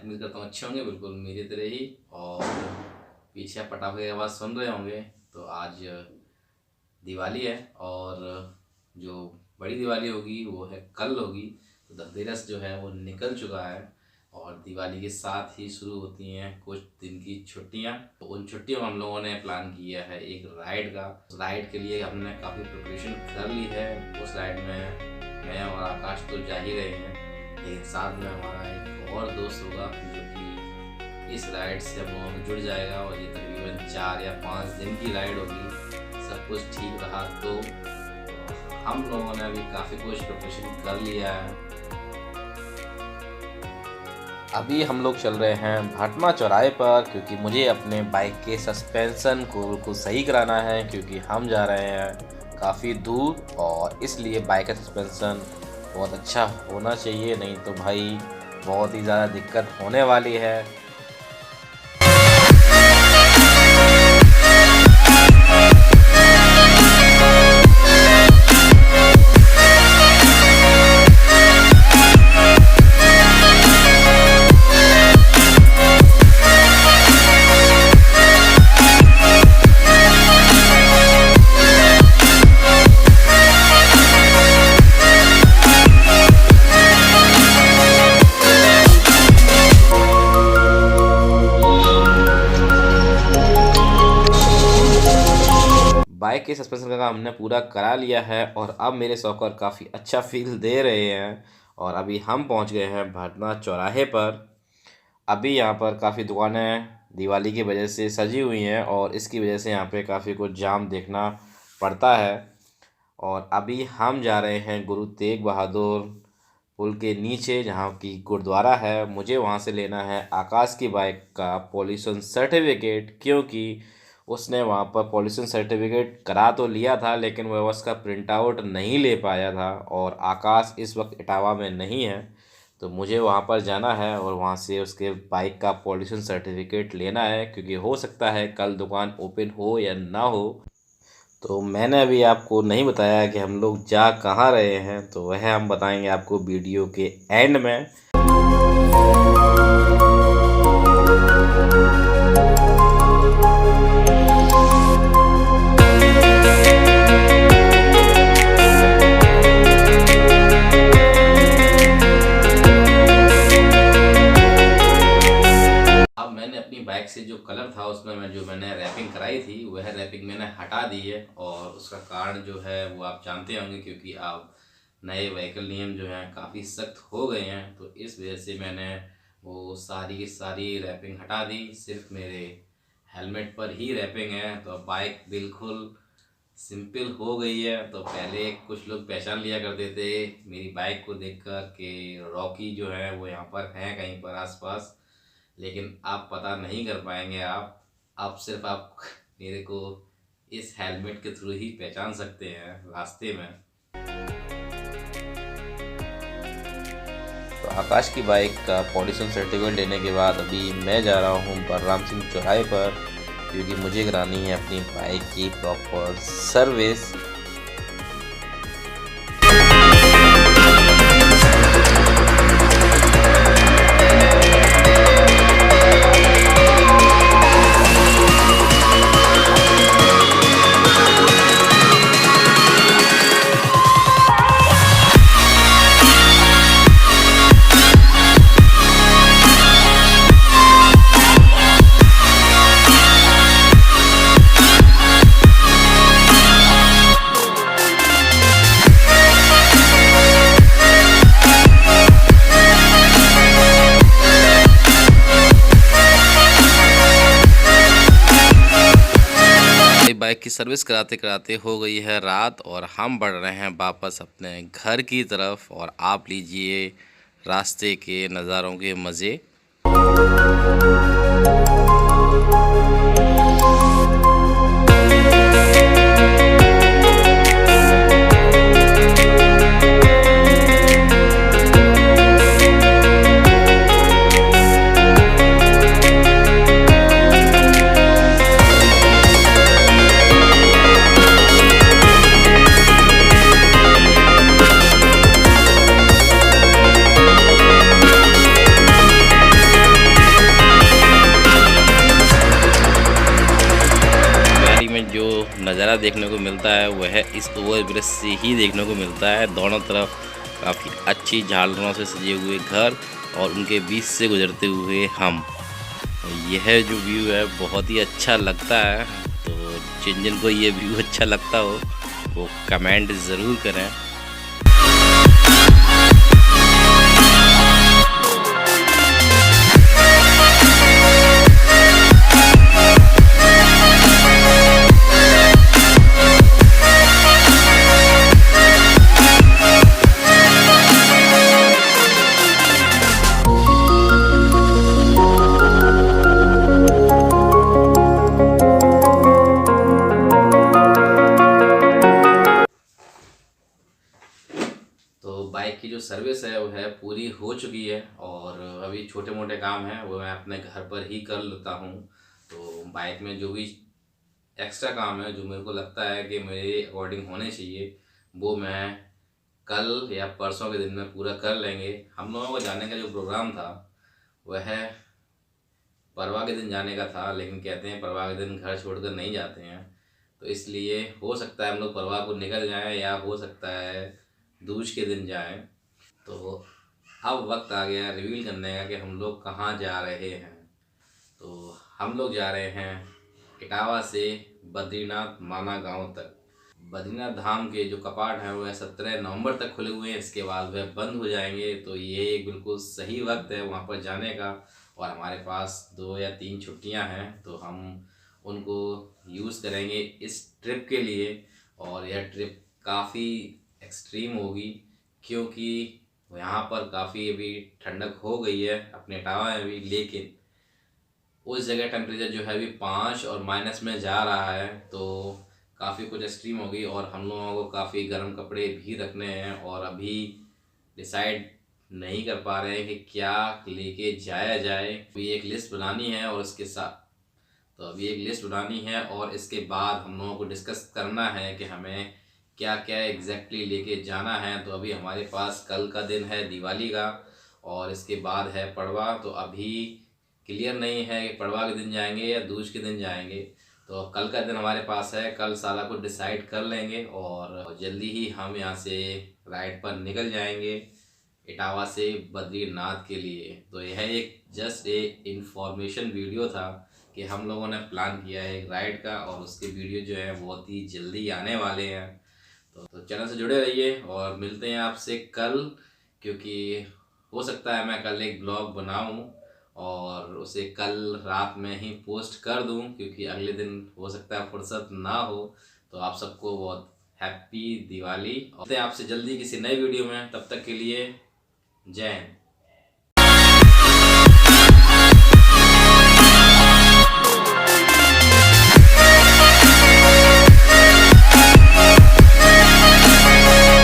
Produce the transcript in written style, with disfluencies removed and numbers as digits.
उम्मीद करता हूँ अच्छे होंगे, बिल्कुल मेरी तरह ही। और पीछे आप पटाखे की आवाज़ सुन रहे होंगे, तो आज दिवाली है और जो बड़ी दिवाली होगी वो है कल होगी। तो धनतेरस जो है वो निकल चुका है और दिवाली के साथ ही शुरू होती हैं कुछ दिन की छुट्टियां। तो उन छुट्टियों में हम लोगों ने प्लान किया है एक राइड का। राइड के लिए हमने काफ़ी प्रिपरेशन कर ली है। उस राइड में मैं और आकाश तो जा ही रहे हैं, लेकिन साथ में हमारा एक और दोस्त होगा जो कि इस राइड से हम लोगों को जुड़ जाएगा। और ये तकरीबन 4 या 5 दिन की राइड होगी। सब कुछ ठीक रहा तो हम लोगों ने अभी काफ़ी कुछ प्रिपरेशन कर लिया है। अभी हम लोग चल रहे हैं भाटमा चौराहे पर, क्योंकि मुझे अपने बाइक के सस्पेंशन को सही कराना है, क्योंकि हम जा रहे हैं काफ़ी दूर और इसलिए बाइक का सस्पेंशन बहुत अच्छा होना चाहिए, नहीं तो भाई बहुत ही ज़्यादा दिक्कत होने वाली है। बाइक के सस्पेंशन का काम हमने पूरा करा लिया है और अब मेरे सॉकर काफ़ी अच्छा फील दे रहे हैं। और अभी हम पहुंच गए हैं भाटमा चौराहे पर। अभी यहाँ पर काफ़ी दुकानें दिवाली की वजह से सजी हुई हैं और इसकी वजह से यहाँ पे काफ़ी कुछ जाम देखना पड़ता है। और अभी हम जा रहे हैं गुरु तेग बहादुर पुल के नीचे, जहाँ की गुरुद्वारा है। मुझे वहाँ से लेना है आकाश की बाइक का पॉल्यूशन सर्टिफिकेट, क्योंकि उसने वहाँ पर पॉल्यूशन सर्टिफिकेट करा तो लिया था, लेकिन वह उसका प्रिंट आउट नहीं ले पाया था। और आकाश इस वक्त इटावा में नहीं है, तो मुझे वहाँ पर जाना है और वहाँ से उसके बाइक का पॉल्यूशन सर्टिफिकेट लेना है, क्योंकि हो सकता है कल दुकान ओपन हो या ना हो। तो मैंने अभी आपको नहीं बताया कि हम लोग जा कहाँ रहे हैं, तो वह हम बताएंगे आपको वीडियो के एंड में। बाइक से जो कलर था उसमें मैंने रैपिंग कराई थी, वह रैपिंग मैंने हटा दी है। और उसका कारण जो है वो आप जानते होंगे, क्योंकि आप नए व्हीकल नियम जो हैं काफ़ी सख्त हो गए हैं। तो इस वजह से मैंने वो सारी की सारी रैपिंग हटा दी, सिर्फ मेरे हेलमेट पर ही रैपिंग है। तो बाइक बिल्कुल सिंपल हो गई है। तो पहले कुछ लोग पहचान लिया करते थे मेरी बाइक को देखकर कि रॉकी जो है वो यहाँ पर है कहीं पर आसपास, लेकिन आप पता नहीं कर पाएंगे। आप सिर्फ आप मेरे को इस हेलमेट के थ्रू ही पहचान सकते हैं रास्ते में। तो आकाश की बाइक का पॉल्यूशन सर्टिफिकेट लेने के बाद अभी मैं जा रहा हूँ बलराम सिंह चौराहे पर, क्योंकि मुझे करानी है अपनी बाइक की प्रॉपर सर्विस। बाइक की सर्विस कराते कराते हो गई है रात और हम बढ़ रहे हैं वापस अपने घर की तरफ। और आप लीजिए रास्ते के नज़ारों के मज़े। देखने को मिलता है वह इस ओवरब्रिज से ही देखने को मिलता है। दोनों तरफ काफ़ी अच्छी झालरों से सजे हुए घर और उनके बीच से गुजरते हुए हम। यह जो व्यू है बहुत ही अच्छा लगता है। तो जिन जिन को ये व्यू अच्छा लगता हो वो कमेंट ज़रूर करें। तो बाइक की जो सर्विस है वो है पूरी हो चुकी है और अभी छोटे मोटे काम हैं वो मैं अपने घर पर ही कर लेता हूँ। तो बाइक में जो भी एक्स्ट्रा काम है जो मेरे को लगता है कि मेरे अकॉर्डिंग होने चाहिए वो मैं कल या परसों के दिन में पूरा कर लेंगे। हम लोगों को जाने का जो प्रोग्राम था वह परवा के दिन जाने का था, लेकिन कहते हैं परवा के दिन घर छोड़कर नहीं जाते हैं। तो इसलिए हो सकता है हम लोग परवा को निकल जाएं या हो सकता है दूज के दिन जाएं। तो अब वक्त आ गया रिवील करने का कि हम लोग कहाँ जा रहे हैं। तो हम लोग जा रहे हैं इटावा से बद्रीनाथ माना गांव तक। बद्रीनाथ धाम के जो कपाट हैं वह 17 नवंबर तक खुले हुए हैं, इसके बाद वह बंद हो जाएंगे। तो ये एक बिल्कुल सही वक्त है वहाँ पर जाने का और हमारे पास 2 या 3 छुट्टियाँ हैं तो हम उनको यूज़ करेंगे इस ट्रिप के लिए। और यह ट्रिप काफ़ी एक्सट्रीम होगी क्योंकि यहाँ पर काफ़ी अभी ठंडक हो गई है अपने इटावा में भी, लेकिन उस जगह टेम्परेचर जो है अभी 5 और माइनस में जा रहा है। तो काफ़ी कुछ एक्सट्रीम होगी और हम लोगों को काफ़ी गर्म कपड़े भी रखने हैं और अभी डिसाइड नहीं कर पा रहे हैं कि क्या लेके जाया जाए। अभी एक लिस्ट बनानी है और उसके साथ तो अभी एक लिस्ट बनानी है और इसके बाद हम लोगों को डिस्कस करना है कि हमें क्या क्या एग्जैक्टली लेके जाना है। तो अभी हमारे पास कल का दिन है दिवाली का और इसके बाद है पड़वा। तो अभी क्लियर नहीं है कि पड़वा के दिन जाएंगे या दूज के दिन जाएंगे। तो कल का दिन हमारे पास है, कल सारा कुछ डिसाइड कर लेंगे और जल्दी ही हम यहाँ से राइड पर निकल जाएंगे इटावा से बद्रीनाथ के लिए। तो यह एक जस्ट ए इंफॉर्मेशन वीडियो था कि हम लोगों ने प्लान किया है एक राइड का और उसके वीडियो जो है बहुत ही जल्दी आने वाले हैं। तो चैनल से जुड़े रहिए और मिलते हैं आपसे कल, क्योंकि हो सकता है मैं कल एक ब्लॉग बनाऊं और उसे कल रात में ही पोस्ट कर दूं क्योंकि अगले दिन हो सकता है फुर्सत ना हो। तो आप सबको बहुत हैप्पी दिवाली और मिलते हैं आपसे जल्दी किसी नए वीडियो में। तब तक के लिए जय हिंद।